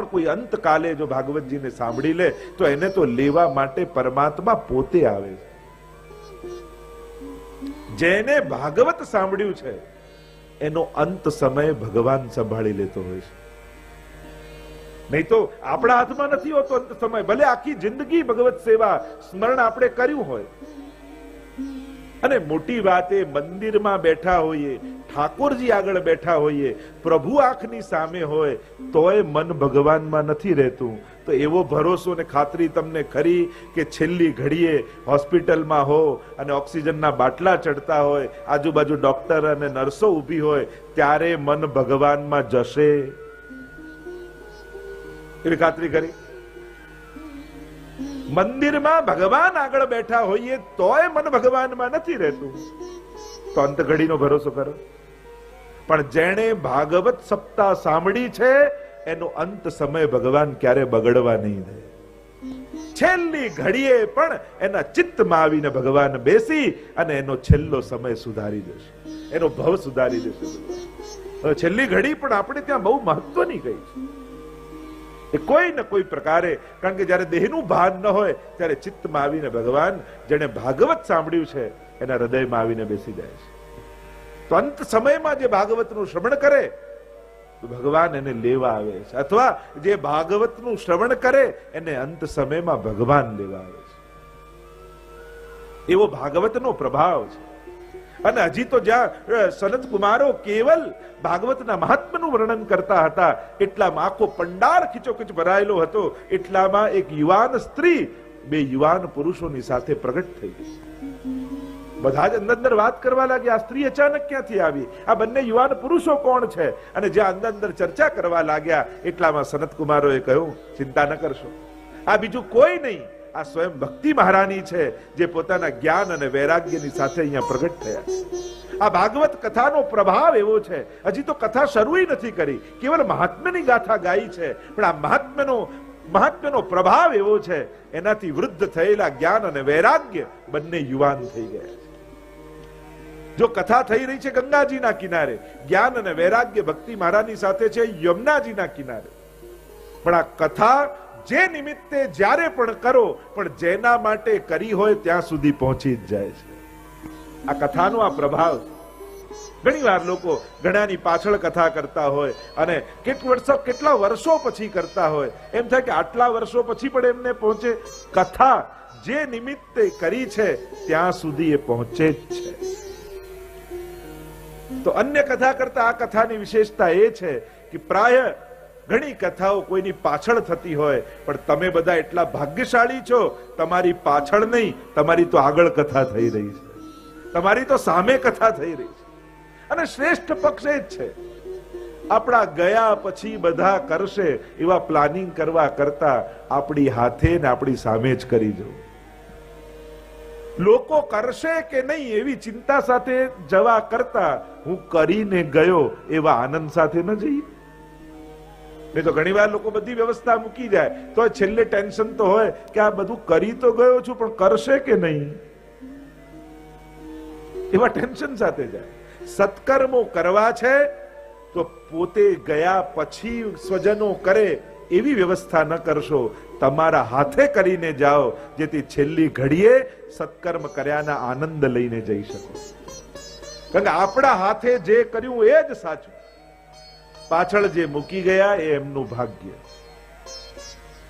પણ કોઈ અંતકાલે જો ભાગવતજીને સાંભળી લે તો એને તો લેવા માટે પરમાત્મા પોતે આવે છે. જેને ભાગવત સાંભળ્યું છે એનો અંત સમય ભગવાન સંભાળી લેતો હોય છે. નહીં તો આપણા હાથમાં નથી હોતો અંત સમય. ભલે આખી જિંદગી ભગવત સેવા સ્મરણ આપણે કર્યું હોય, અને મોટી વાત એ મંદિરમાં બેઠા હોઈએ, ઠાકોરજી આગળ બેઠા હોઈએ, પ્રભુ આંખની સામે હોય તોય મન ભગવાનમાં નથી રહેતું, તો એવો ભરોસો ને ખાતરી તમને ખરી કે છેલ્લી ઘડીએ હોસ્પિટલમાં હો અને ઓક્સિજનના બાટલા ચડતા હોય, આજુબાજુ ડોક્ટર અને નર્સો ઊભી હોય, ત્યારે મન ભગવાનમાં જશે? એવી ખાતરી કરી? મંદિરમાં ભગવાન આગળ બેઠા હોઈએ તોય મન ભગવાનમાં નથી રહેતું, તો અંત ઘડીનો ભરોસો કરો. પણ જેણે ભાગવત સપ્તાહ સાંભળી છે એનો અંત સમય ભગવાન ક્યારે બગડવા નહીં દે. છેલ્લી ઘડીએ પણ એના ચિત્તમાં આવીને ભગવાન બેસી અને એનો છેલ્લો સમય સુધારી દેશે, એનો ભવ સુધારી દેશે. છેલ્લી ઘડી પણ આપણે ત્યાં બહુ મહત્વની ગઈ છે. એ કોઈ ને કોઈ પ્રકારે, કારણ કે જયારે દેહનું ભાન ન હોય ત્યારે ચિત્તમાં આવીને ભગવાન, જેને ભાગવત સાંભળ્યું છે એના હૃદયમાં આવીને બેસી જાય છે. તો અંત સમયમાં જે ભાગવતનું શ્રવણ કરે તો ભગવાન એને લેવા આવે છે, અથવા જે ભાગવતનું શ્રવણ કરે એને અંત સમયમાં ભગવાન લેવા આવે છે. એવો ભાગવતનો પ્રભાવ છે. અને હજી તો જ્યાં સનત કુમારો કેવલ ભાગવતના મહાત્માનું વર્ણન કરતા હતા, એટલામાં આખો પંડાર ખીચોખીચ ભરાયેલો હતો. એટલામાં એક યુવાન સ્ત્રી બે યુવાન પુરુષોની સાથે પ્રગટ થઈ ગઈ. બધા જ અંદર વાત કરવા લાગ્યા, આ સ્ત્રી અચાનક ક્યાંથી આવી, આ બંને યુવાન પુરુષો કોણ છે? અને જ્યાં અંદર ચર્ચા કરવા લાગ્યા એટલામાં સનત કુમારોએ કહ્યું, ચિંતા ન કરશો, આ બીજું કોઈ નહીં, આ સ્વયં ભક્તિ મહારાણી છે, જે પોતાના જ્ઞાન અને વૈરાગ્યની સાથે અહીંયા પ્રગટ થયા. આ ભાગવત કથાનો પ્રભાવ એવો છે, હજી તો કથા શરૂ નથી કરી, કેવલ મહાત્મ્યની ગાથા ગાઈ છે, પણ આ મહાત્મ્યનો પ્રભાવ એવો છે, એનાથી વૃદ્ધ થયેલા જ્ઞાન અને વૈરાગ્ય બંને યુવાન થઈ ગયા. જો કથા થઈ રહી છે ગંગાજીના કિનારે, જ્ઞાન અને વૈરાગ્ય ભક્તિ મહારાજની સાથે છે યમુનાજીના કિનારે. પણ આ કથા જે નિમિત્તે જ્યારે પણ કરો, પણ જેના માટે કરી હોય ત્યાં સુધી પહોંચી જ જાય છે. આ કથાનો આ પ્રભાવ છે. ઘણી વાર લોકો ઘણાની પાછળ કથા કરતા હોય અને કેટલા વર્ષો પછી કરતા હોય, એમ થાય કે આટલા વર્ષો પછી પણ એમને પહોંચે. કથા જે નિમિત્તે કરી છે ત્યાં સુધી એ પહોંચે જ છે. તો અન્ય કથા કરતા આ કથાની વિશેષતા એ છે કે પ્રાય ઘણી કથાઓ કોઈની પાછળ થતી હોય, પણ તમે બધા એટલા ભાગ્યશાળી છો, તમારી પાછળ નહીં, તમારી તો આગળ કથા થઈ રહી છે, તમારી તો સામે કથા થઈ રહી છે. અને શ્રેષ્ઠ પક્ષ એ જ છે, આપણા ગયા પછી બધા કરશે એવા પ્લાનિંગ કરવા કરતા આપણી હાથે ને આપણી સામે જ કરી જવું. લોકો કરશે કે નહીં એવી ચિંતા સાથે જવા કરતા હું કરીને ગયો એવા આનંદ સાથે ન જઈએ. નહીં તો ઘણી વાર લોકો બધી વ્યવસ્થા મૂકી જાય તો છેલ્લે ટેન્શન તો હોય કે આ બધું કરી તો ગયો છું, પણ કરશે કે નહીં એવા ટેન્શન સાથે જાય. સત્કર્મો કરવા છે તો પોતે ગયા પછી સ્વજનો કરે એવી વ્યવસ્થા ન કરશો, તમારા હાથે કરીને જાઓ, જેથી છેલ્લી ઘડીએ સત્કર્મ કર્યાના આનંદ લઈને જઈ શકો. કારણ કે આપણા હાથે જે કર્યું એ જ સાચું, પાછળ જે મૂકી ગયા એ એમનું ભાગ્ય.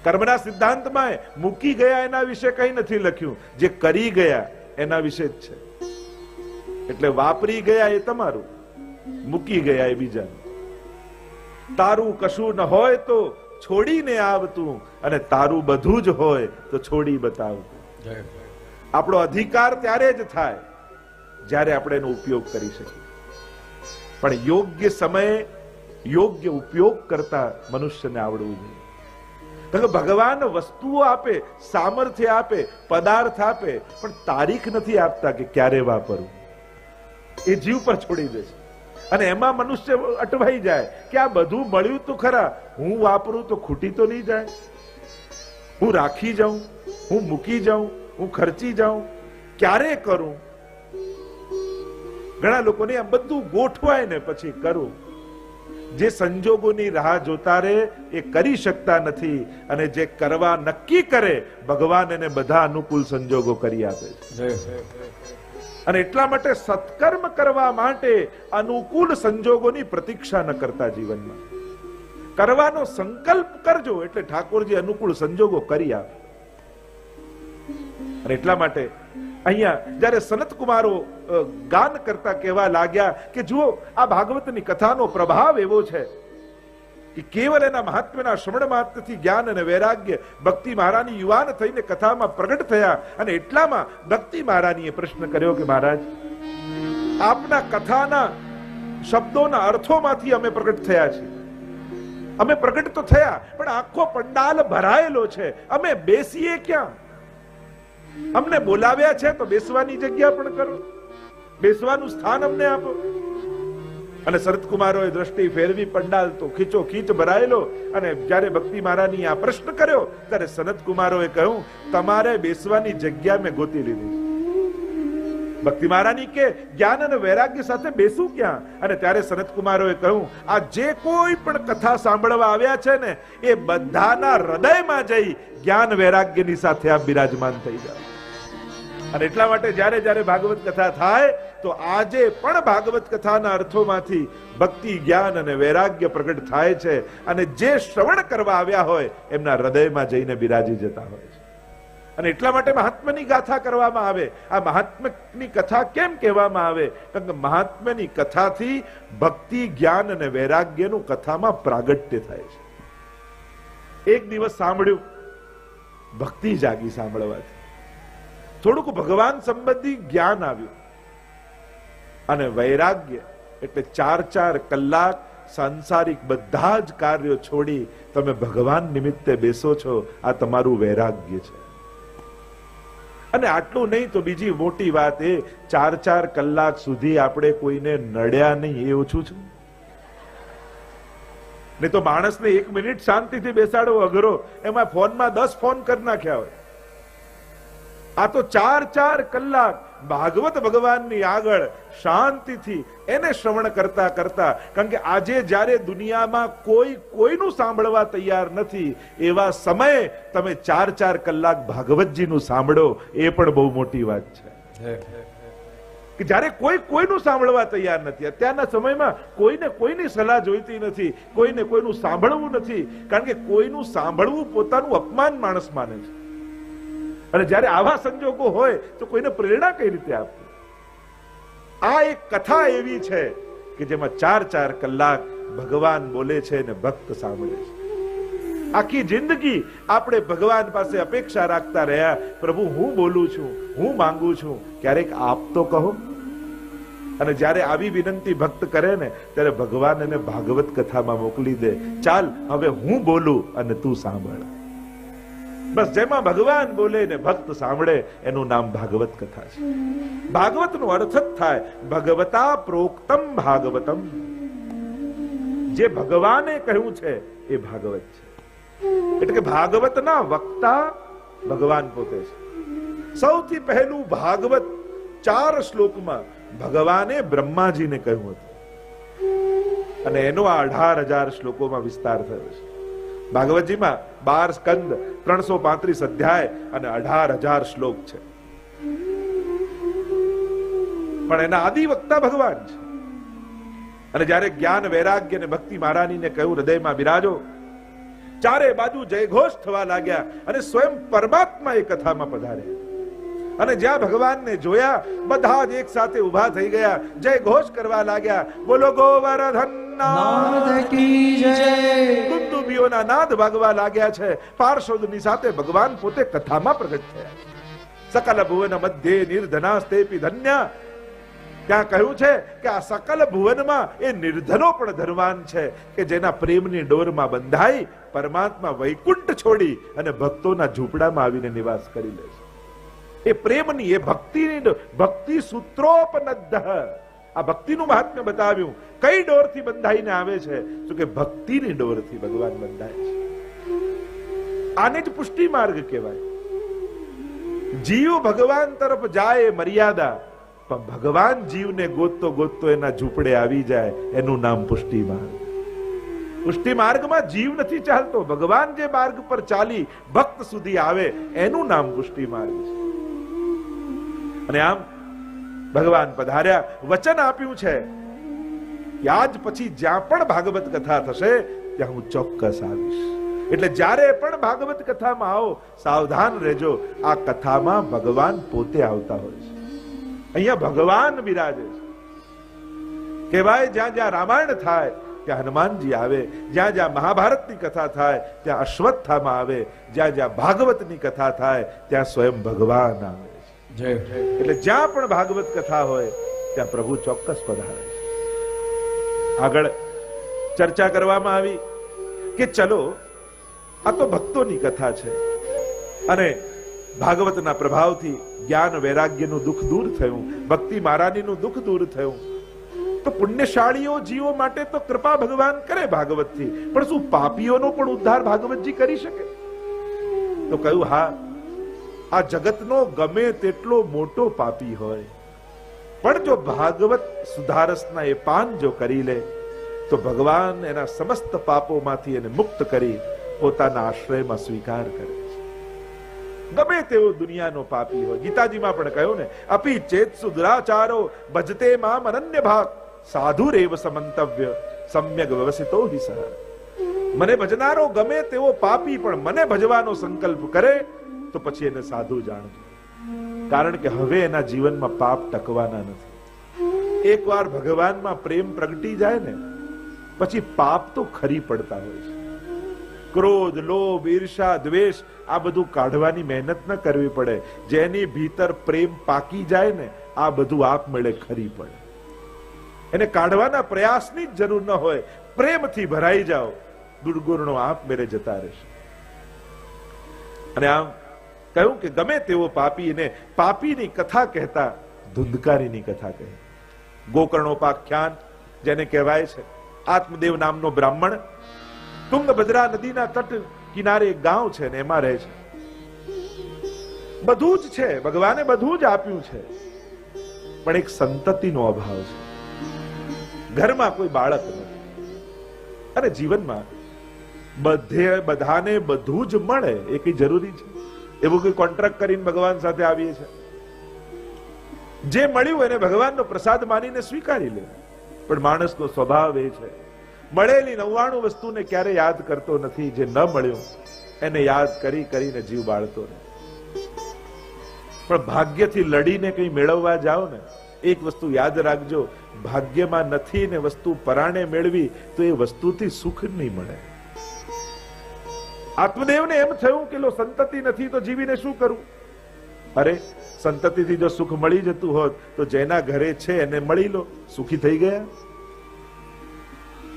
કર્મના સિદ્ધાંતમાં મૂકી ગયા એના વિશે કઈ નથી લખ્યું, જે કરી ગયા એના વિશે જ છે. એટલે વાપરી ગયા એ તમારું, મૂકી ગયા એ બીજાનું. તારું કશું ન હોય તો છોડીને આવતું, અને તારું બધું જ હોય તો છોડી બતાવતું. આપણો અધિકાર ત્યારે જ થાય જ્યારે આપણે એનો ઉપયોગ કરી શકીએ. પણ યોગ્ય સમયે યોગ્ય ઉપયોગ કરતા મનુષ્યને આવડવું જોઈએ. કારણ કે ભગવાન વસ્તુઓ આપે, સામર્થ્ય આપે, પદાર્થ આપે, પણ તારીખ નથી આપતા કે ક્યારે વાપરવું. એ જીવ પર છોડી દે છે. અને એમાં મનુષ્ય અટવાઈ જાય કે આ બધું મળ્યું તો ખરા, હું વાપરું તો ખૂટી તો નહીં જાય, હું રાખી જાઉં, હું મૂકી જાઉં, હું ખર્ચી જાઉં, ક્યારે કરું. ઘણા લોકોને આ બધું ગોઠવાય ને પછી કરું. જે સંજોગોની રાહ જોતા રહે એ કરી શકતા નથી, અને જે કરવા નક્કી કરે ભગવાન એને બધા અનુકૂળ સંજોગો કરી આપે છે. અને એટલા માટે સત્કર્મ કરવા માટે અનુકૂળ સંજોગોની પ્રતીક્ષા ન કરતા, જીવનમાં કરવાનો સંકલ્પ કરજો એટલે ઠાકોરજી અનુકૂળ સંજોગો કરી આપે. અને એટલા માટે અહીંયા જ્યારે સનત કુમારો ગાન કરતા કહેવા લાગ્યા કે જુઓ, આ ભાગવતની કથાનો પ્રભાવ એવો છે કે કેવલ એના મહાત્મ્યના શ્રવણ માત્રથી જ્ઞાન અને વૈરાગ્ય ભક્તિ મહારાની યુવાન થઈને કથામાં પ્રગટ થયા. અને એટલામાં ભક્તિ મહારાનીએ પ્રશ્ન કર્યો કે મહારાજ, આપના કથાના શબ્દોના અર્થોમાંથી અમે પ્રગટ થયા છીએ. અમે પ્રગટ તો થયા, પણ આખો પંડાલ ભરાયેલો છે, અમે બેસીએ ક્યાં? અમને બોલાવ્યા છે તો બેસવાની જગ્યા પણ કરો, બેસવાનું સ્થાન અમને આપો. અને શરદકુમારોએ દ્રષ્ટિ ફેરવી, પંડાલ તો ખીચો ખીચ ભરાયેલો. અને જ્યારે ભક્તિ મહારાની આ પ્રશ્ન કર્યો ત્યારે સનત કુમારોએ કહ્યું, તમારે બેસવાની જગ્યા મેં ગોતી લીધી. ભક્તિ મહારાની કે જ્ઞાન અને વૈરાગ્ય સાથે બેસું ક્યાં? અને ત્યારે સનત કુમારોએ કહ્યું, આ જે કોઈ પણ કથા સાંભળવા આવ્યા છે ને, એ બધાના હૃદયમાં જઈ જ્ઞાન વૈરાગ્યની સાથે આપ બિરાજમાન થઈ જાઓ. અને એટલા માટે જ્યારે જ્યારે ભાગવત કથા થાય તો આજે પણ ભાગવત કથાના અર્થોમાંથી ભક્તિ, જ્ઞાન અને વૈરાગ્ય પ્રગટ થાય છે. અને જે શ્રવણ કરવા આવ્યા હોય એમના હૃદયમાં જઈને બિરાજી જતા હોય છે. અને એટલા માટે મહાત્માની ગાથા કરવામાં આવે. આ મહાત્માની કથા કેમ કહેવામાં આવે? કારણ કે મહાત્માની કથાથી ભક્તિ, જ્ઞાન અને વૈરાગ્યનું કથામાં પ્રાગટ્ય થાય છે. એક દિવસ સાંભળ્યું, ભક્તિ જાગી સાંભળવાથી, થોડુંક ભગવાન સંબંધી જ્ઞાન આવ્યું, અને વૈરાગ્ય એટલે 4-4 કલાક સાંસારિક બધા જ કાર્યો છોડી તમે ભગવાન નિમિત્તે બેસો છો, આ તમારું વૈરાગ્ય છે. અને આટલું નહીં તો બીજી મોટી વાત એ, 4-4 કલાક સુધી આપણે કોઈને નડ્યા નહીં એ ઓછું છે. નહીં તો માણસને 1 મિનિટ શાંતિથી બેસાડવો અઘરો, એમાં ફોનમાં 10 ફોન કરી નાખ્યા હોય. આ તો 4-4 કલાક ભાગવત ભગવાનની આગળ શાંતિથી એને શ્રવણ કરતા કરતા. કારણ કે આજે જ્યારે દુનિયામાં કોઈ કોઈનું સાંભળવા તૈયાર નથી, એવા સમયે તમે 4-4 કલાક ભાગવતજીનું સાંભળો, એ પણ બહુ મોટી વાત છે. કે જ્યારે કોઈ કોઈનું સાંભળવા તૈયાર નથી. અત્યારના સમયમાં કોઈને કોઈની સલાહ જોઈતી નથી, કોઈને કોઈનું સાંભળવું નથી. કારણ કે કોઈનું સાંભળવું પોતાનું અપમાન માણસ માને છે. અને જ્યારે આવા સંજોગો હોય તો કોઈને પ્રેરણા કઈ રીતે આપવી? આ એક કથા એવી છે કે જેમાં 4-4 કલાક ભગવાન બોલે છે અને ભક્ત સાંભળે છે. આખી જિંદગી આપણે ભગવાન પાસે અપેક્ષા રાખતા રહ્યા, પ્રભુ હું બોલું છું, હું માંગુ છું, ક્યારેક આપ તો કહો. અને જ્યારે આવી વિનંતી ભક્ત કરે ને ત્યારે ભગવાન એને ભાગવત કથામાં મોકલી દે, ચાલ હવે હું બોલું અને તું સાંભળ. બસ જેમાં ભગવાન બોલે ને ભક્ત સાંભળે એનું નામ ભાગવત કથા છે. ભાગવતનો અર્થ જ થાય ભગવતા પ્રોક્તમ ભાગવતમ. જે ભગવાને કહ્યું છે એ ભાગવત છે. એટલે કે ભાગવતના વક્તા ભગવાન પોતે છે. સૌથી પહેલું ભાગવત 4 શ્લોકમાં ભગવાને બ્રહ્માજીને કહ્યું હતું, અને એનો આ 18,000 શ્લોકોમાં વિસ્તાર થયો છે. ભાગવતજીમાં 12 સ્કંદ, 335 અધ્યાય અને 18,000 શ્લોક છે. પણ એના આદિ વક્તા ભગવાન છે. અને જ્યારે જ્ઞાન, વૈરાગ્ય અને ભક્તિ મહારાનીને કહ્યું હૃદયમાં બિરાજો, ચારે બાજુ જયઘોષ થવા લાગ્યા અને સ્વયં પરમાત્મા એ કથામાં પધાર્યા. અને જ્યાં ભગવાનને જોયા બધા જ એક સાથે ઉભા થઈ ગયા, જયઘોષ કરવા લાગ્યા, બોલો ગોવર્ધન નાદ કી જય. દુંદુભીઓના નાદ વાગવા લાગ્યા છે. પાર્ષદની સાથે ભગવાન પોતે કથામાં પ્રગટ થયા. સકલ ભુવન મધ્યે નિર્ધનાસ્તેપી ધન્ય. ત્યાં કહ્યું છે કે આ સકલ ભુવનમાં એ નિર્ધનો પણ ધનવાન છે, કે જેના પ્રેમની ડોરમાં બંધાઈ પરમાત્મા વૈકુંઠ છોડી અને ભક્તોના ઝૂંપડામાં આવીને નિવાસ કરી લે છે. એ પ્રેમની, એ ભક્તિની, ભક્તિ સૂત્રોપનદ્ધ. આ ભક્તિનું મહાત્મ્ય બતાવ્યું. કઈ ડોરથી બંધાઈને આવે છે? તો કે ભક્તિની ડોરથી ભગવાન બંધાય છે. આને જ પુષ્ટિ માર્ગ કહેવાય. જીવ ભગવાન તરફ જાય મર્યાદા, પણ ભગવાન જીવને ગોતતો ગોતતો એના ઝૂંપડે આવી જાય, એનું નામ પુષ્ટિ માર્ગ. પુષ્ટિ માર્ગમાં જીવ નથી ચાલતો, ભગવાન જે માર્ગ પર ચાલી ભક્ત સુધી આવે એનું નામ પુષ્ટિ માર્ગ છે. અને આમ ભગવાન પધાર્યા, વચન આપ્યું છે કે આજ પછી જ્યાં પણ ભાગવત કથા થશે ત્યાં હું ચોક્કસ આવીશ. એટલે જ્યારે પણ ભાગવત કથામાં આવો સાવધાન રહેજો, આ કથામાં ભગવાન પોતે આવતા હોય છે. અહીંયા ભગવાન બિરાજે છે. કહેવાય જ્યાં જ્યાં રામાયણ થાય ત્યાં હનુમાનજી આવે, જ્યાં જ્યાં મહાભારતની કથા થાય ત્યાં અશ્વત્થામા આવે, જ્યાં જ્યાં ભાગવતની કથા થાય ત્યાં સ્વયં ભગવાન આવે. એટલે જ્યાં પણ ભાગવત કથા હોય ત્યાં પ્રભુ ચોક્કસ પધારે. આગળ ચર્ચા કરવામાં આવી કે ચલો આ તો ભક્તોની કથા છે અને ભાગવતના પ્રભાવથી જ્ઞાન વૈરાગ્યનું દુઃખ દૂર થયું, ભક્તિ મારાનીનું દુઃખ દૂર થયું, તો પુણ્યશાળીઓ જીવો માટે તો કૃપા ભગવાન કરે ભાગવતથી, પણ શું પાપીઓનો પણ ઉદ્ધાર ભાગવતજી કરી શકે? તો કહ્યું હા, આ જગતનો ગમે તેટલો મોટો પાપી હોય પણ જો ભાગવત સુધારસના એ પાન જો કરી લે તો ભગવાન એના સમસ્ત પાપોમાંથી એને મુક્ત કરી પોતાના આશ્રયમાં સ્વીકાર કરે. ગમે તેવો દુનિયાનો પાપી હોય, ગીતાજીમાં પણ કહ્યું ને, અપી ચેત્સુ દુરાચારો ભજતે મામ અનન્ય ભાગ સાધુરેવ સમંતવ્ય સમ્યક વ્યવસિતો હિ સહ. મને ભજનારો ગમે તેવો પાપી પણ મને ભજવાનો સંકલ્પ કરે તો પછી એને સાધુ જાણજો, કારણ કે હવે એના જીવનમાં પાપ ટકવાના નથી. એકવાર ભગવાનમાં પ્રેમ પ્રગટી જાય ને પછી પાપ તો ખરી પડતા હોય છે. ક્રોધ, લોભ, ઈર્ષા, દ્વેષ આ બધું કાઢવાની મહેનત ન કરવી પડે. જેની ભીતર પ્રેમ પાકી જાય ને આ બધું આપમેળે ખરી પડે. એને કાઢવાના પ્રયાસની જ જરૂર ન હોય, પ્રેમથી ભરાઈ જાઓ, દુર્ગુણો આપમેળે જતા રહેશે. અને આમ કહ્યું કે ગમે તેવો પાપીને પાપીની કથા કહેતા ધુંધકારીની કથા કહે. ગોકર્ણોપાખ્યાન જેને કહેવાય છે, આત્મદેવ નામનો બ્રાહ્મણ તુંગભદ્રા નદીના તટ કિનારે એક ગાંવ છે ને એમાં રહે છે. બધું જ છે, ભગવાને બધું જ આપ્યું છે, પણ એક સંતતિનો અભાવ છે. ઘરમાં કોઈ બાળક નથી અને જીવનમાં બધાને બધું જ મળે એ કઈ જરૂરી છે? એવું કોઈ કોન્ટ્રાક્ટ કરીને ભગવાન સાથે આવીએ છે? જે મળ્યું એને ભગવાનનો પ્રસાદ માનીને સ્વીકારી લે. પણ માણસનો સ્વભાવ એ છે, મળેલી 99 વસ્તુને ક્યારે યાદ કરતો નથી, જે ન મળ્યું એને યાદ કરી કરીને જીવ બાળતો રહે. પણ ભાગ્યથી લડીને કંઈ મેળવવા જાઓ ને, એક વસ્તુ યાદ રાખજો, ભાગ્યમાં નથી ને વસ્તુ પરાણે મેળવી તો એ વસ્તુથી સુખ નહીં મળે. આત્મદેવને એમ થયું કે લો સંતતિ નથી તો જીવીને શું કરવું? અરે સંતતિથી જો સુખ મળી જતું હોત તો જેના ઘરે છે એને મળી લો, સુખી થઈ ગયા.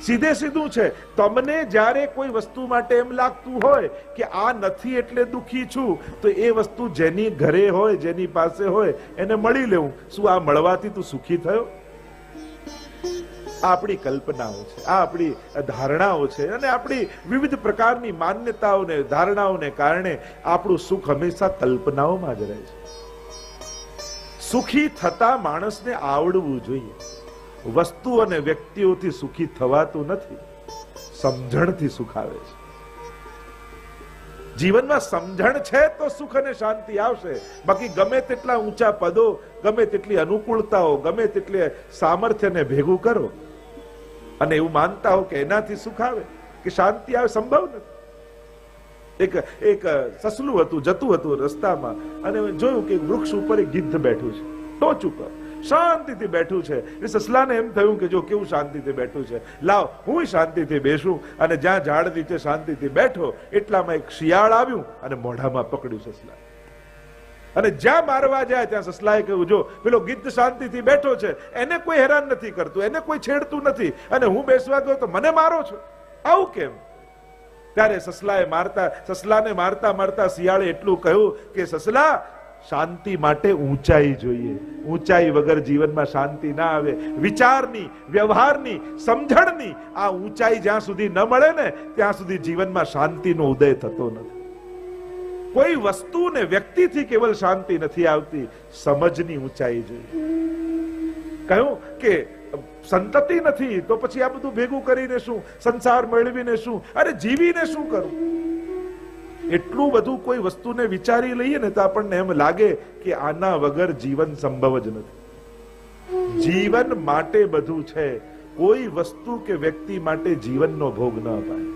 સીધે સીધું છે. તમને જ્યારે કોઈ વસ્તુ માટે એમ લાગતું હોય કે આ નથી એટલે દુખી છું, તો એ વસ્તુ જેની ઘરે હોય, જેની પાસે હોય એને મળી લેવું. શું આ મળવાથી તું સુખી થયો? આ આપણી કલ્પનાઓ છે, આ આપણી ધારણાઓ છે, અને આપણી વિવિધ પ્રકારની માન્યતાઓને ધારણાઓને કારણે આપણું સુખ હંમેશા કલ્પનાઓમાં જ રહે છે. સુખી થતા માણસને આવડવું જોઈએ. વસ્તુ અને વ્યક્તિઓથી સુખી થવાતું નથી, સમજણથી સુખ આવે છે. જીવનમાં સમજણ છે તો સુખ અને શાંતિ આવશે. બાકી ગમે તેટલા ઊંચા પદો, ગમે તેટલી અનુકૂળતાઓ, ગમે તેટલી સામર્થ્યને ભેગું કરો અને એવું માનતા હો કે એનાથી સુખ આવે કે શાંતિ આવે, સંભવ નથી. એક સસલું હતું, જતું હતું રસ્તામાં અને જોયું કે વૃક્ષ ઉપર એક ગિદ્ધ બેઠું છે, ટોચ ઉપર શાંતિથી બેઠું છે. સસલાને એમ થયું કે જો કેવું શાંતિથી બેઠું છે, લાવ હું શાંતિથી બેસું. અને જ્યાં ઝાડ નીચે શાંતિથી બેઠો એટલામાં એક શિયાળ આવ્યું અને મોઢામાં પકડ્યું સસલા. અને જ્યાં મારવા જાય ત્યાં સસલાએ કહ્યું, જો પેલો ગિદ્ધ શાંતિથી બેઠો છે, એને કોઈ હેરાન નથી કરતું, એને કોઈ છેડતું નથી, અને હું બેસવા ગયો તો મને મારો છો, આવું કેમ? ત્યારે સસલાને મારતા મારતા શિયાળે એટલું કહ્યું કે સસલા, શાંતિ માટે ઊંચાઈ જોઈએ. ઊંચાઈ વગર જીવનમાં શાંતિ ના આવે. વિચારની, વ્યવહારની, સમજણની આ ઊંચાઈ જ્યાં સુધી ન મળે ને ત્યાં સુધી જીવનમાં શાંતિનો ઉદય થતો નથી. કોઈ વસ્તુ ને વ્યક્તિથી કેવલ શાંતિ નથી આવતી, સમજની ઊંચાઈ જોઈએ. કહ્યું કે સંતતિ નથી તો પછી આ બધું ભેગું કરીને શું, સંસાર મેળવીને શું, અરે જીવીને શું કરું? એટલું બધું કોઈ વસ્તુને વિચારી લઈએ ને તો આપણને એમ લાગે કે આના વગર જીવન સંભવ જ નથી. જીવન માટે બધું છે. કોઈ વસ્તુ કે વ્યક્તિ માટે જીવનનો ભોગ ન અપાય.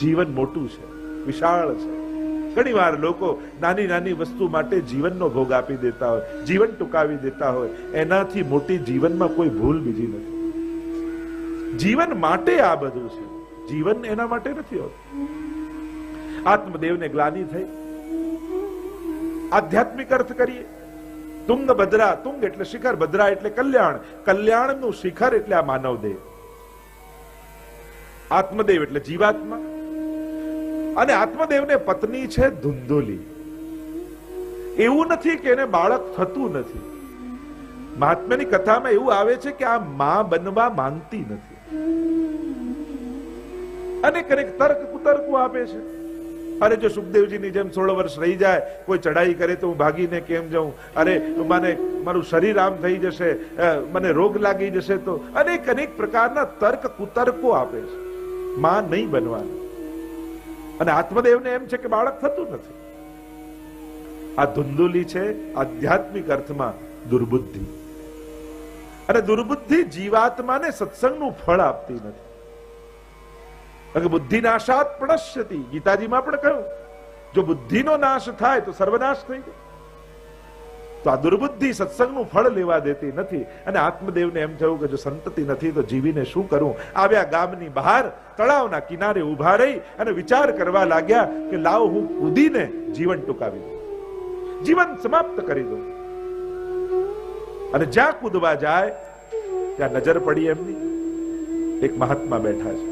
જીવન મોટું છે, વિશાળ છે. ઘણી વાર લોકો નાની નાની વસ્તુ માટે જીવનનો ભોગ આપી દેતા હોય, જીવન ટૂંકાવી દેતા હોય. એનાથી મોટી જીવનમાં કોઈ ભૂલ બીજી નથી. જીવન માટે આ બધું છે, જીવન એના માટે નથી હોતું. આત્મદેવને ગ્લાનિ થઈ. આધ્યાત્મિક અર્થ કરીએ, તુંગ ભદ્રા, તુંગ એટલે શિખર, ભદ્રા એટલે કલ્યાણ, કલ્યાણનું શિખર એટલે આ માનવ દેહ. આત્મદેવ એટલે જીવાત્મા, અને આત્મદેવને પત્ની છે ધુંધુલી. એવું નથી કે એને બાળક થતું નથી. મહાત્માની કથામાં એવું આવે છે કે આ માં બનવા માંગતી નથી. અનેક અનેક તર્ક કુતર્કો આપે છે. અરે જો સુખદેવજીની જેમ 16 વર્ષ રહી જાય, કોઈ ચડાઈ કરે તો હું ભાગીને કેમ જાઉં, અરે મને મારું શરીર આમ થઈ જશે, મને રોગ લાગી જશે, તો અનેક અનેક પ્રકારના તર્ક કુતર્કો આપે છે. માં નહીં બનવાનું. અને આત્મદેવને એમ છે કે બાળક થતું નથી. આ ધુંધુલી છે આધ્યાત્મિક અર્થમાં દુર્બુદ્ધિ. અને દુર્બુદ્ધિ જીવાત્માને સત્સંગનું ફળ આપતી નથી. બુદ્ધિ નાશાત પ્રણશ્યતિ, ગીતાજીમાં પણ કહ્યું, જો બુદ્ધિનો નાશ થાય તો સર્વનાશ થઈ જાય. તો આ દુર્બુદ્ધિ સત્સંગનું ફળ લેવા દેતી નથી. અને આત્મદેવને એમ થયું કે જો સંતતિ નથી તો જીવીને શું કરું? આવ્યા ગામની બહાર, તળાવના કિનારે ઉભા રહી અને વિચાર કરવા લાગ્યા કે લાવ હું કૂદીને જીવન ટૂંકાવી દઉં, જીવન સમાપ્ત કરી દઉં. અને જ્યાં કૂદવા જાય ત્યાં નજર પડી એમની, એક મહાત્મા બેઠા છે.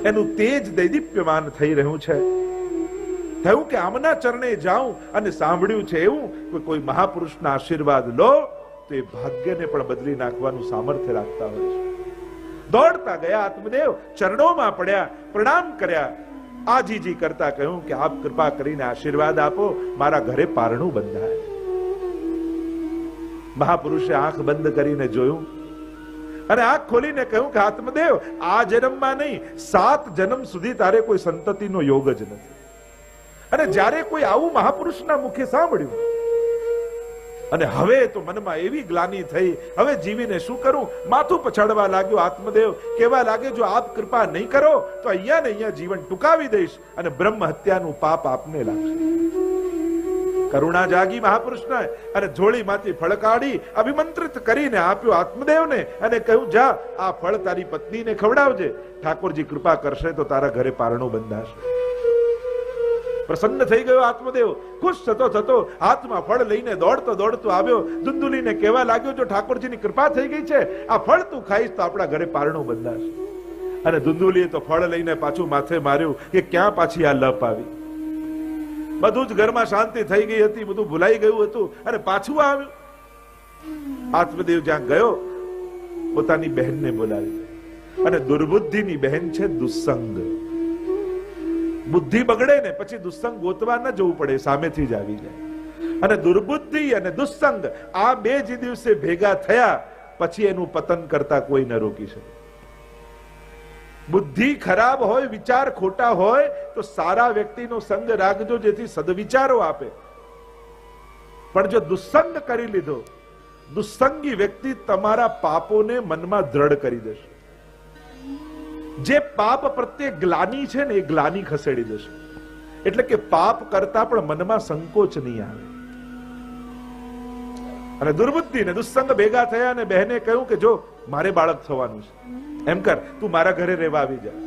એનું તેજ દૈદીપ્યમાન થઈ રહ્યું છે. થયું કે આમના ચરણે જાઉં અને સાંભળ્યું છે એવું કે કોઈ મહાપુરુષના આશીર્વાદ લો તો એ ભાગ્યને પણ બદલી નાખવાનું સામર્થ્ય રાખતા હોય છે. દોડતા ગયા આત્મદેવ, ચરણોમાં પડ્યા, પ્રણામ કર્યા, આજીજી કરતા કહ્યું કે આપ કૃપા કરીને આશીર્વાદ આપો, મારા ઘરે પારણું બંધાય. મહાપુરુષે આંખ બંધ કરીને જોયું અને આંખ ખોલીને કહ્યું કે આત્મદેવ, આ જન્મમાં નહીં, 7 જન્મ સુધી તારે કોઈ સંતતિનો યોગ જ નથી. અને જ્યારે કોઈ આવું મહાપુરુષના મુખે સાંભળ્યું અને હવે તો મનમાં એવી ગ્લાનિ થઈ, હવે જીવીને શું કરું? માથું પછાડવા લાગ્યો આત્મદેવ. કહેવા લાગે, જો આપ કૃપા નહીં કરો તો અહીંયા ને અહીંયા જીવન ટૂંકાવી દઈશ અને બ્રહ્મ હત્યાનું પાપ આપને લાગશે. કરુણા જાગી મહાપુરુષને અને ઝોળીમાંથી ફળ કાઢી અભિમંત્રિત કરીને આપ્યો આત્મદેવને અને કહ્યું, જા આ ફળ તારી પત્નીને ખવડાવજે, ઠાકોરજી કૃપા કરશે તો તારા ઘરે પારણું બંધાશે. પ્રસન્ન થઈ ગયો આત્મદેવ, ખુશ થતો થતો હાથમાં ફળ લઈને દોડતો દોડતો આવ્યો. ધુંધુલીને કહેવા લાગ્યો, જો ઠાકોરજીની કૃપા થઈ ગઈ છે, આ ફળ તું ખાઈશ તો આપણા ઘરે પારણું બંધાશે. અને ધુંધુલીએ તો ફળ લઈને પાછું માથે માર્યું કે ક્યાં પાછી આ લપ આવી. બધું જ ઘરમાં શાંતિ થઈ ગઈ હતી, બધું ભૂલાઈ ગયું હતું અને પાછું આવ્યું. આત્મદેવ જ્યાં ગયો પોતાની બહેનને બોલાવી, અને દુર્બુદ્ધિની બહેન છે દુસ્સંગ. બુદ્ધિ બગડે ને પછી દુસ્સંગ ગોતવા ન જવું પડે, સામેથી જ આવી જાય. અને દુર્બુદ્ધિ અને દુસ્સંગ આ બે જ દિવસે ભેગા થયા પછી એનું પતન કરતા કોઈ ન રોકી શકે. બુદ્ધિ ખરાબ હોય, વિચાર ખોટા હોય તો સારા વ્યક્તિનો સંગ રાખજો, જેથી સદવિચારો આપે. પણ જો દુસ્સંગ કરી લીધો, દુસ્સંગી વ્યક્તિ તમારા પાપોને મનમાં દ્રઢ કરી દેશે. જે પાપ પ્રત્યે ગ્લાનિ છે ને એ ગ્લાનિ ખસેડી દેશે. એટલે કે પાપ કરતા પણ મનમાં સંકોચ નહીં આવે. અને દુર્બુદ્ધિ ને દુસ્સંગ ભેગા થયા અને બહેને કહ્યું કે જો મારે બાળક થવાનું છે, એમ કર તું મારા ઘરે રહેવા આવી જા,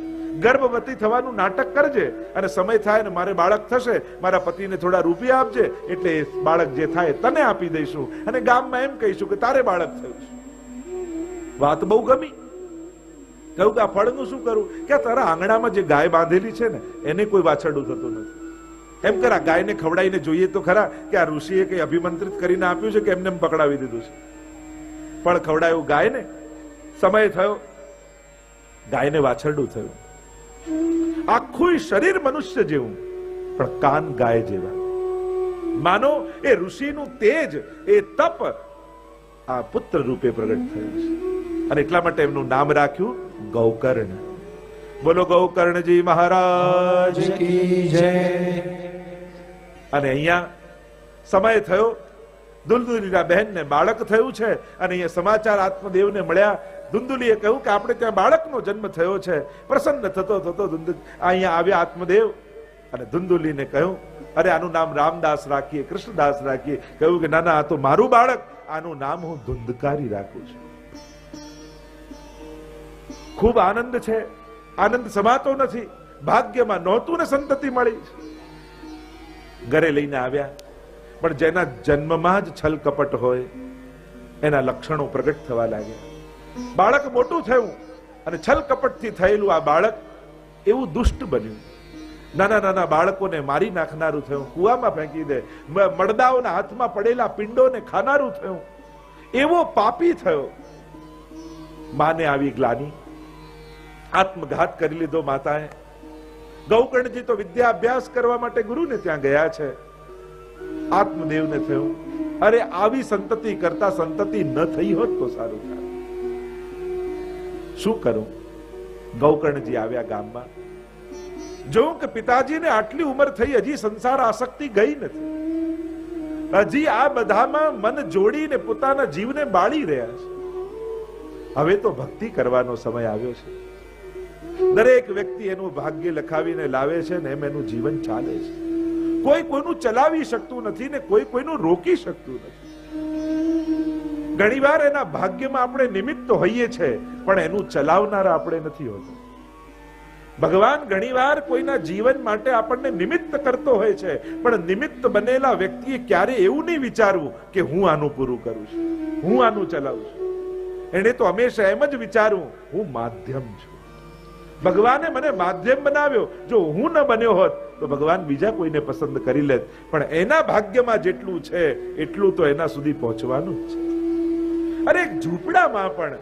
ગર્ભવતી થવાનું નાટક કરજે અને સમય થાય ને મારે બાળક થશે, મારા પતિને થોડા રૂપિયા આપજે, એટલે એ બાળક જે થાય તને આપી દઈશું અને ગામમાં એમ કહીશું કે તારે બાળક થયું છે. વાત બહુ ગમી. કહ્યું કે આ ફળનું શું કરું? કે તારા આંગણામાં જે ગાય બાંધેલી છે ને એને કોઈ વાછરડું થતું નથી. એમ કર આ ગાયને ખવડાવીને જોઈએ તો ખરા કે આ ઋષિએ કઈ અભિમંત્રિત કરીને આપ્યું છે કે એમને પકડાવી દીધું છે. ફળ ખવડાયું ગાયને, સમય થયો, ગાયને વાછરડું થયું. આખું શરીર મનુષ્ય જેવું પણ કાન ગાય જેવા. માનો એ ઋષિનું તેજ, એ તપ આ પુત્ર રૂપે પ્રગટ થયો છે અને એટલા માટે એમનું નામ રાખ્યું ગૌકર્ણ. બોલો ગૌકર્ણજી મહારાજ કી જય. અને અહીંયા સમય થયો, દુલદુલીના બહેનને બાળક થયું છે અને અહીંયા સમાચાર આત્મદેવને મળ્યા. દુંદુલીએ કહ્યું કે આપણે ત્યાં બાળકનો જન્મ થયો છે. પ્રસન્ન થતો થતો અહીંયા આવ્યા આત્મદેવ અને દુંદુલીને કહ્યું, અરે આનું નામ રામદાસ રાખીએ, કૃષ્ણદાસ રાખીએ. કહ્યું કે ના ના, આ તો મારું બાળક, આનું નામ હું ધુંધકારી રાખું છું. ખૂબ આનંદ છે, આનંદ સમાતો નથી. ભાગ્યમાં નહોતું ને સંતતિ મળી. ઘરે લઈને આવ્યા, પણ જેના જન્મમાં જ છલ કપટ હોય એના લક્ષણો પ્રગટ થવા લાગ્યા. બાળક મોટું થયું અને છલ કપટથી થયેલું આ બાળક એવું દુષ્ટ બન્યું. નાના નાના બાળકોને મારી નાખનારું થયું, કુવામાં ફેંકી દે, મડદાઓના હાથમાં પડેલા પિંડોને ખાનારું થયું. એવો પાપી થયો. માને આવી ગ્લાની, આત્મઘાત કરી લીધો માતાએ. ગૌકર્ણજી તો વિદ્યા અભ્યાસ કરવા માટે ગુરુને ત્યાં ગયા છે. આત્મદેવને થયું, અરે આવી સંતતિ કરતા સંતતિ ન થઈ હોત તો સારું થાય. શું કરું? ગૌકર્ણજી આવ્યા ગામમાં. જોઉં કે પિતાજીને આટલી ઉંમર થઈ, હજી સંસાર આસક્તિ ગઈ નથી. હજી આ બધામાં મન જોડીને પોતાના જીવને બાળી રહ્યા છે. હવે તો ભક્તિ કરવાનો સમય આવ્યો છે. દરેક વ્યક્તિ એનું ભાગ્ય લખાવીને લાવે છે ને એમ એનું જીવન ચાલે છે. કોઈ કોઈનું ચલાવી શકતું નથી ને કોઈ કોઈનું રોકી શકતું નથી. ઘણીવાર એના ભાગ્યમાં આપણે નિમિત્ત હોઈએ છે, પણ એનું ચલાવનારા આપણે નથી હોતા. ભગવાન ઘણીવાર કોઈના જીવન માટે આપણને નિમિત્ત કરતો હોય છે, પણ નિમિત્ત બનેલા વ્યક્તિએ ક્યારે એવું નહીં વિચારવું કે હું આનું પૂરું કરું છું, હું આનું ચલાવું છું. એને તો હંમેશા એમ જ વિચારવું, હું માધ્યમ છું. ભગવાને મને માધ્યમ બનાવ્યો. જો હું ન બન્યો હોત તો ભગવાન બીજા કોઈને પસંદ કરી લેત, પણ એના ભાગ્યમાં જેટલું છે એટલું તો એના સુધી પહોંચવાનું જ છે. અરે એક ઝૂંપડામાં પણ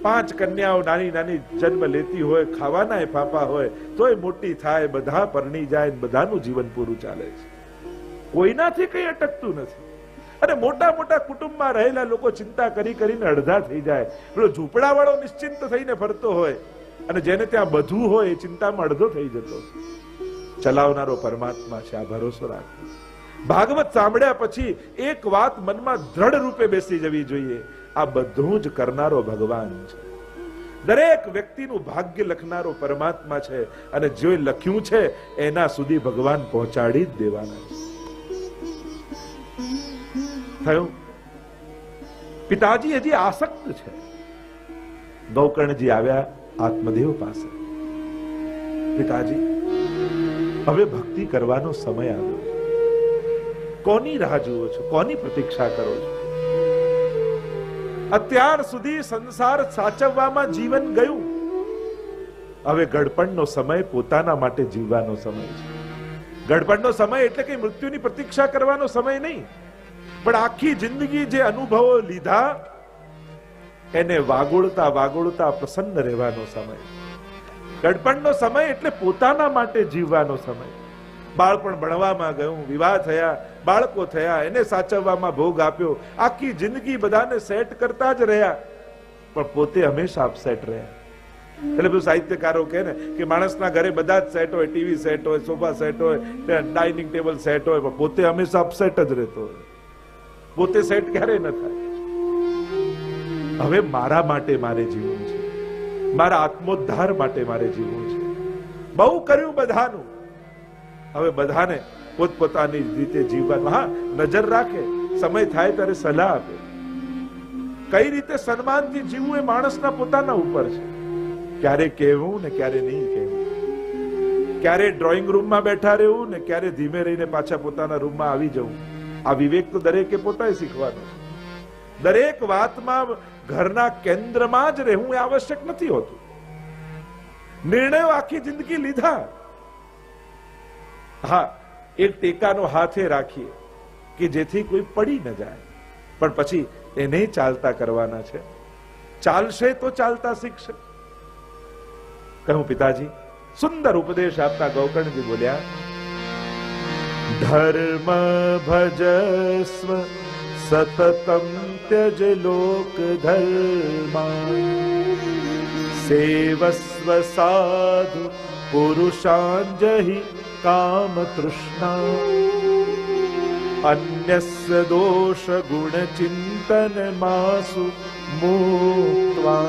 5 કન્યાઓ નાની નાની જન્મ લેતી હોય, ખાવાના ફાફા હોય, તોય મોટી થાય, બધા પરણી જાય, બધાનું જીવન પૂરું ચાલે છે. કોઈનાથી કઈ અટકતું નથી. અને મોટા મોટા કુટુંબમાં રહેલા લોકો ચિંતા કરી કરીને અડધા થઈ જાય. પેલો ઝૂંપડા વાળો નિશ્ચિંત થઈને ફરતો હોય અને જેને ત્યાં બધું હોય એ ચિંતામાં અડધો થઈ જતો. ચલાવનારો પરમાત્મા છે, આ ભરોસો રાખો. ભાગવત સાંભળ્યા પછી એક વાત મનમાં દ્રઢ રૂપે બેસી જવી જોઈએ, આ બધું જ કરનારો ભગવાન છે. દરેક વ્યક્તિનું ભાગ્ય લખનારો પરમાત્મા છે અને જે લખ્યું છે એના સુધી ભગવાન પહોંચાડી જ દેવાના છે. થયું, પિતાજી હજી આસક્ત છે. ગૌકર્ણજી આવ્યા આત્મદેવ પાસે. પિતાજી, હવે ભક્તિ કરવાનો સમય આવ્યો. કોની રાહ જુઓ છો? કોની પ્રતીક્ષા કરો છો? અત્યાર સુધી સંસાર સાચવવામાં જીવન ગયું. હવે ગડપણનો સમય પોતાના માટે જીવવાનો સમય છે. ગડપણનો સમય એટલે કે મૃત્યુની પ્રતીક્ષા કરવાનો સમય નહીં, પણ આખી જિંદગી જે અનુભવો લીધા એને વાગોળતા વાગોળતા પ્રસન્ન રહેવાનો સમય. ગડપણનો સમય એટલે પોતાના માટે જીવવાનો સમય. બાળપણ ભણવામાં ગયું, વિવાહ થયા, બાળકો થયા, એને સાચવવામાં ભોગ આપ્યો, આખી જિંદગી બધાને સેટ કરતા જ રહ્યા, પણ પોતે હંમેશા અપસેટ રહ્યા. એટલે બધું સાહિત્યકારો કહે ને કે માણસના ઘરે બધા જ સેટ હોય, ટીવી સેટ હોય, સોફા સેટ હોય, ડાઇનિંગ ટેબલ સેટ હોય, પણ પોતે હંમેશા અપસેટ જ રહેતો હોય. પોતે સેટ ક્યારેય ન થાય. હવે મારા માટે મારે જીવવું છે, મારા આત્મોદ્ધાર માટે મારે જીવવું છે. બહુ કર્યું બધાનું, હવે બધાને પોતપોતાની રીતે જીવવાનું. હા, નજર રાખે, સમય થાય ત્યારે સલાહ આપે. કઈ રીતે સન્માનથી જીવવું એ માણસના પોતાના ઉપર છે. ક્યારે કહેવું ને ક્યારે નહીં કહેવું, ક્યારે ડ્રોઈંગ રૂમમાં બેઠા રહેવું ને ક્યારે ધીમે રહીને પાછા પોતાના રૂમમાં આવી જવું. આ વિવેક તો દરેકે પોતાએ શીખવાનો છે. દરેક વાતમાં ઘરના કેન્દ્રમાં જ રહેવું એ આવશ્યક નથી હોતું. નિર્ણયો આખી જિંદગી લીધા. હા, એક ટેકાનો હાથે રાખીએ કે જેથી કોઈ પડી ન જાય, પણ પછી એને ચાલતા કરવાના છે. ચાલશે તો ચાલતા શીખશે. કહું પિતાજી, સુંદર ઉપદેશ આપતા ગૌકર્ણજી બોલ્યા, ધર્મ ભજસ્વ સતતમ ત્યજ લોક ધર્મા સેવસ્વ સાધુ પુરુષાંજહિ કામ તૃષ્ણા અન્યસ્ય દોષ ગુણ ચિંતન માસુ મુક્ત્વા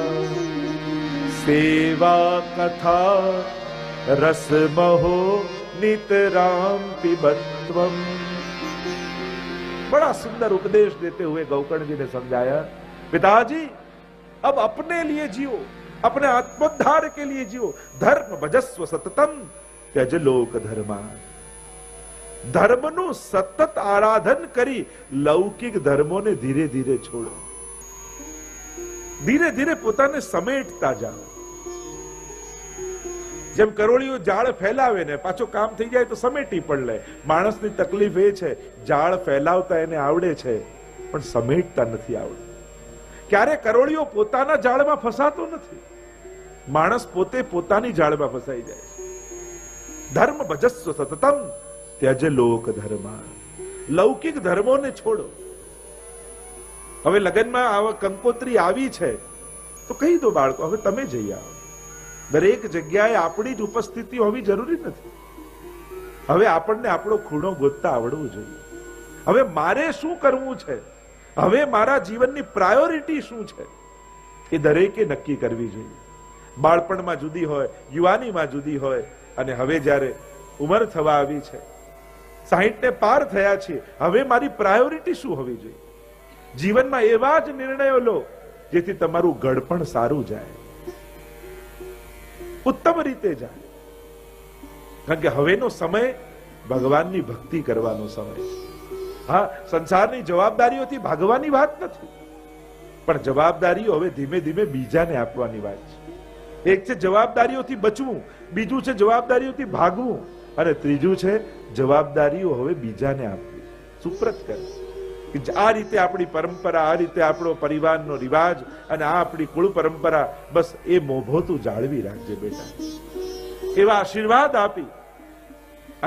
સેવા કથા રસમહો નિતરામ पिबत्वम। बड़ा सुंदर उपदेश देते हुए गौकर्ण जी ने समझाया, पिताजी अब अपने लिए जियो, अपने आत्मोद्धार के लिए जियो। धर्म भजस्व सततम त्यज लोक धर्मा। ધર્મનું સતત આરાધન કરી લૌકિક ધર્મોને ધીરે ધીરે છોડો, ધીરે ધીરે પોતાને સમેટતા જાઓ। જેમ કરોળીઓ જાળ ફેલાવે ને પાછો કામ થઈ જાય તો સમેટી પણ લે, માણસની તકલીફ એ છે જાળ ફેલાવતા એને આવડે છે પણ સમેટતા નથી આવડતું। ક્યારે કરોળીઓ પોતાના જાળમાં ફસાતો નથી, માણસ પોતે પોતાની જાળમાં ફસાઈ જાય છે। ધર્મ ભજસ્વ સતતમ ત્યજ લોક ધર્મા। લૌકિક ધર્મોને છોડો। હવે લગ્નમાં આવા કંકોત્રી આવી છે તો કહી દો બાળકો હવે તમે જઈ આવો। દરેક જગ્યાએ આપણી જ ઉપસ્થિતિ હોવી જરૂરી નથી। હવે આપણને આપણો ખૂણો ગોતતા આવડવું જોઈએ। હવે મારે શું કરવું છે, હવે મારા જીવનની પ્રાયોરિટી શું છે એ દરેકે નક્કી કરવી જોઈએ। બાળપણમાં જુદી હોય, યુવાનીમાં જુદી હોય, અને હવે જ્યારે ઉંમર થવા આવી છે, 60 ને પાર થયા છે, હવે મારી પ્રાયોરિટી શું હોવી જોઈએ? જીવનમાં એવા જ નિર્ણયો લો જેથી તમારું ઘડપણ સારું જાય, ઉત્તમ રીતે જાય। કારણ કે હવેનો સમય ભગવાનની ભક્તિ કરવાનો સમય છે। હા, સંસારની જવાબદારીઓથી ભાગવાની વાત નથી, પણ જવાબદારીઓ હવે ધીમે ધીમે બીજાને આપવાની વાત છે। એક છે જવાબદારીઓથી બચવું, બીજું છે જવાબદારીઓથી ભાગવું, અને ત્રીજું છે જવાબદારીઓ હવે બીજાને આપવી, સુપ્રત કરવી। આ રીતે આપણી પરંપરા, આ રીતે આપણો પરિવારનો રિવાજ અને આ આપણી કુળ પરંપરા, બસ એ મોભો તું જાળવી રાખજે બેટા। એવા આશીર્વાદ આપી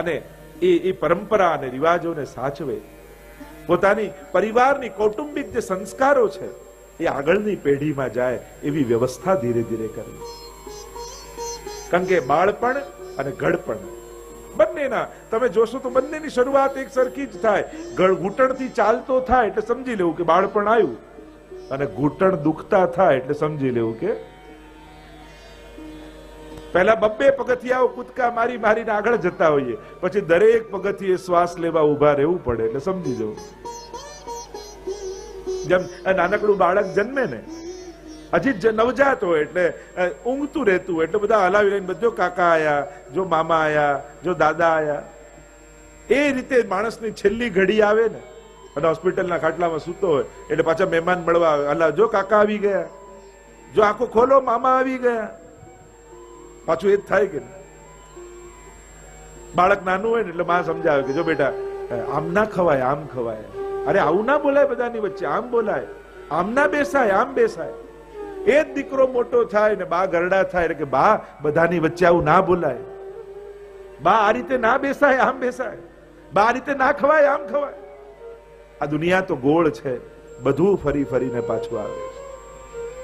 અને એ પરંપરા અને રિવાજોને સાચવે। પોતાની પરિવારની કૌટુંબિક જે સંસ્કારો છે એ આગળની પેઢીમાં જાય એવી વ્યવસ્થા ધીરે ધીરે કરવી। કારણ કે બાળપણ અને ઘડપણ બંનેના તમે જોશો તો બંનેની શરૂઆત એક સરખી જ થાય। ઘૂંટણથી ચાલતો થાય એટલે સમજી લેવું કે બાળપણ આવ્યું, અને ઘૂંટણ દુખતા થાય એટલે સમજી લેવું કે પહેલા 2 પગથિયાઓ કૂદકા મારી મારીને આગળ જતા હોઈએ, પછી દરેક પગથિયે શ્વાસ લેવા ઉભા રહેવું પડે એટલે સમજી જવું। જેમ નાનકડું બાળક જન્મે ને, હજી નવજાત હોય એટલે ઊંઘતું રહેતું એટલે બધા હલાવી લઈને બધો કાકા આયા, જો મામા આયા, જો દાદા આયા। એ રીતે માણસની છેલ્લી ઘડી આવે ને, અને હોસ્પિટલના ખાટલામાં સૂતો હોય એટલે પાછા મહેમાન મળવા આવે, હલા જો કાકા આવી ગયા, જો આંખો ખોલો મામા આવી ગયા, પાછું એ જ થાય કે બાળક નાનું હોય ને એટલે માં સમજાવે કે જો બેટા આમ ના ખવાય, આમ ખવાય, અરે આવું ના બોલાય, બધાની વચ્ચે આમ બોલાય, આમ ના બેસાય, આમ બેસાય। એ જ દીકરો મોટો થાય ને બા ગરડા થાય એટલે કે બા બધાની વચ્ચે આવું ના બોલાય, બા આ રીતે ના બેસાય, આમ બેસાય, બા આ રીતે ના ખવાય, આમ ખવાય। આ દુનિયા તો ગોળ છે, બધું ફરી ફરીને પાછું આવે છે,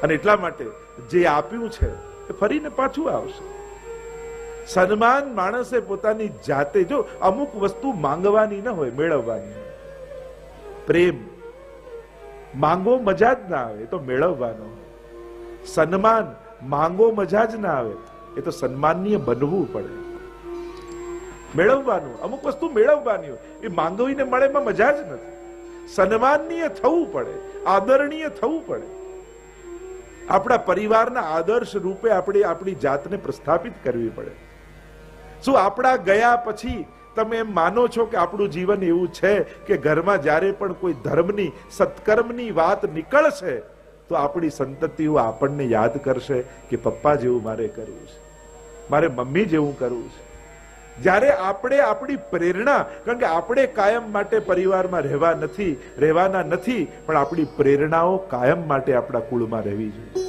અને એટલા માટે જે આપ્યું છે એ ફરીને પાછું આવશે। સન્માન માણસે પોતાની જાતે, જો અમુક વસ્તુ માંગવાની ન હોય, મેળવવાની હોય। પ્રેમ માંગો મજા જ ના આવે, એ તો મેળવવાનો હોય। સન્માન માંગો મજા જ ના આવે, એ તો સન્માનીય બનવું પડે, મેળવવાનું। અમુક વસ્તુ મેળવવાની હોય, એ માંગવીને મળે એમાં મજા જ નથી। સન્માનીય થવું પડે, આદરણીય થવું પડે। આપણા પરિવારના આદર્શ રૂપે આપણે આપણી જાતને પ્રસ્થાપિત કરવી પડે। શું આપણા ગયા પછી તમે એમ માનો છો કે આપણું જીવન એવું છે કે ઘરમાં જ્યારે પણ કોઈ ધર્મની, સત્કર્મની વાત નીકળશે તો આપણી સંતતિઓ આપણને યાદ કરશે કે પપ્પા જેવું મારે કરવું છે, મારે મમ્મી જેવું કરવું છે। જ્યારે આપણે આપણી પ્રેરણા, કારણ કે આપણે કાયમ માટે પરિવારમાં રહેવાના નથી, પણ આપણી પ્રેરણાઓ કાયમ માટે આપણા કુળમાં રહેવી જોઈએ।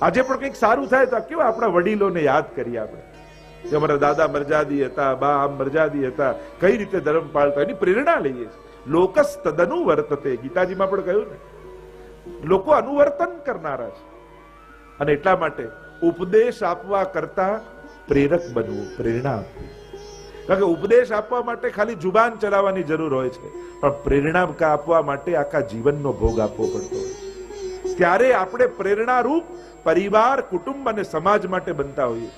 આજે પણ કંઈક સારું થાય તો કેવા આપણા વડીલોને યાદ કરીએ આપણે, કે અમારા દાદા મરજાદી હતા, બા આમ મરજાદી હતા, કઈ રીતે ધર્મ પાળતા, એની પ્રેરણા લઈએ છીએ। લોકસ તદનુ વર્તતે, ગીતાજીમાં પણ કહ્યું ને, લોકો અનુવર્તન કરનારા છે. અને એટલા માટે ઉપદેશ આપવા કરતા પ્રેરક બનવું, પ્રેરણા આપવી. કારણ કે ઉપદેશ આપવા માટે ખાલી જુબાન ચલાવવાની જરૂર હોય છે, પણ પ્રેરણા આપવા માટે આખા જીવનનો ભોગ આપવો પડતો હોય છે. ત્યારે આપણે પ્રેરણારૂપ પરિવાર, કુટુંબ અને સમાજ માટે બનતા હોઈએ.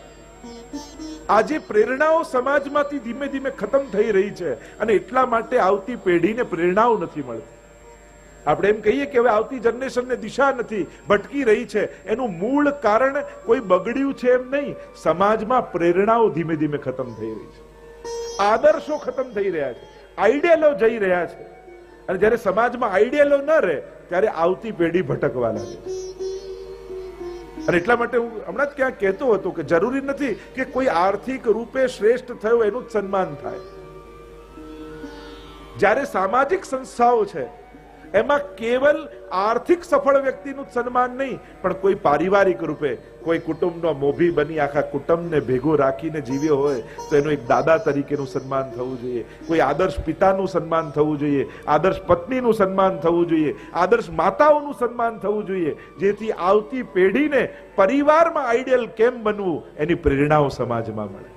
આજે પ્રેરણાઓ સમાજમાંથી ધીમે ધીમે ખતમ થઈ રહી છે અને એટલા માટે આવતી પેઢીને પ્રેરણાઓ નથી મળતી. આપણે એમ કહીએ કે હવે આવતી જનરેશનને દિશા નથી, ભટકી રહી છે. એનું મૂળ કારણ કોઈ બગડ્યું છે એમ નહીં, સમાજમાં પ્રેરણાઓ ધીમે ધીમે ખતમ થઈ રહી છે, આદર્શો ખતમ થઈ રહ્યા છે, આઈડિયલો જઈ રહ્યા છે. અને જ્યારે સમાજમાં આઈડિયલો ન રહે ત્યારે આવતી પેઢી ભટકવા લાગે છે. અને એટલા માટે હું હમણાં જ ક્યાંક કહેતો હતો કે જરૂરી નથી કે કોઈ આર્થિક રૂપે શ્રેષ્ઠ થયો એનું જ સન્માન થાય. જ્યારે સામાજિક સંસ્થાઓ છે એમાં કેવલ આર્થિક સફળ વ્યક્તિનું સન્માન નહીં, પણ કોઈ પારિવારિક રૂપે કોઈ કુટુંબનો મોભી બની આખા કુટુંબને ભેગો રાખીને જીવ્યો હોય તો એનું એક દાદા તરીકેનું સન્માન થવું જોઈએ, કોઈ આદર્શ પિતાનું સન્માન થવું જોઈએ, આદર્શ પત્નીનું સન્માન થવું જોઈએ, આદર્શ માતાઓનું સન્માન થવું જોઈએ, જેથી આવતી પેઢીને પરિવારમાં આઈડિયલ કેમ બનવું એની પ્રેરણાઓ સમાજમાં મળે.